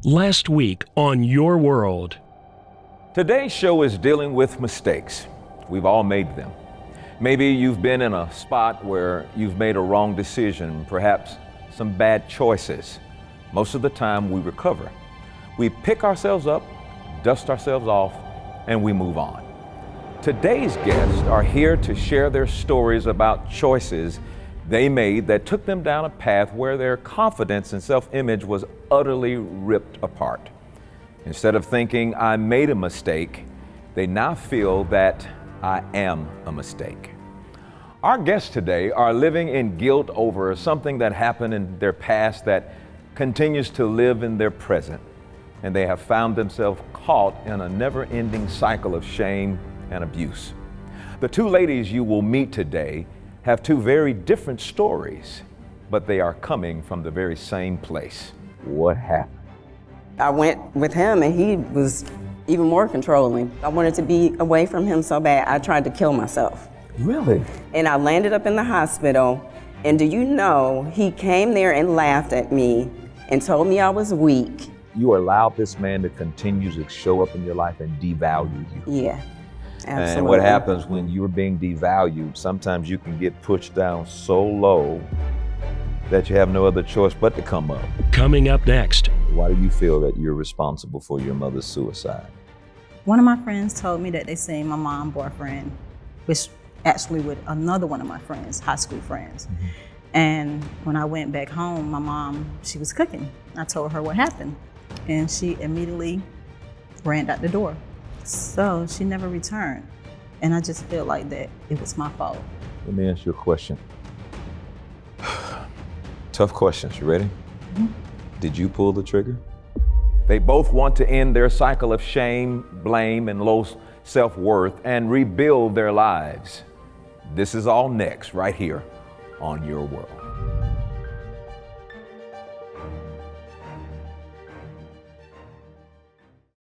Last week on Your World. Today's show is dealing with mistakes. We've all made them. Maybe you've been in a spot where you've made a wrong decision, perhaps some bad choices. Most of the time we recover. We pick ourselves up, dust ourselves off, and we move on. Today's guests are here to share their stories about choices they made that took them down a path where their confidence and self-image was utterly ripped apart. Instead of thinking, I made a mistake, they now feel that I am a mistake. Our guests today are living in guilt over something that happened in their past that continues to live in their present, and they have found themselves caught in a never-ending cycle of shame and abuse. The two ladies you will meet today have two very different stories, but they are coming from the very same place. What happened? I went with him and he was even more controlling. I wanted to be away from him so bad, I tried to kill myself. Really? And I landed up in the hospital, and do you know, he came there and laughed at me and told me I was weak. You allowed this man to continue to show up in your life and devalue you. Yeah, absolutely. And what happens when you're being devalued, sometimes you can get pushed down so low that you have no other choice but to come up. Coming up next. Why do you feel that you're responsible for your mother's suicide? One of my friends told me that they seen my mom boyfriend, which actually with another one of my friends, high school friends. Mm-hmm. And when I went back home, my mom, she was cooking. I told her what happened, and she immediately ran out the door. So she never returned. And I just feel like that it was my fault. Let me ask you a question. Tough questions, you ready? Mm-hmm. Did you pull the trigger? They both want to end their cycle of shame, blame, and low self-worth and rebuild their lives. This is all next, right here on Your World.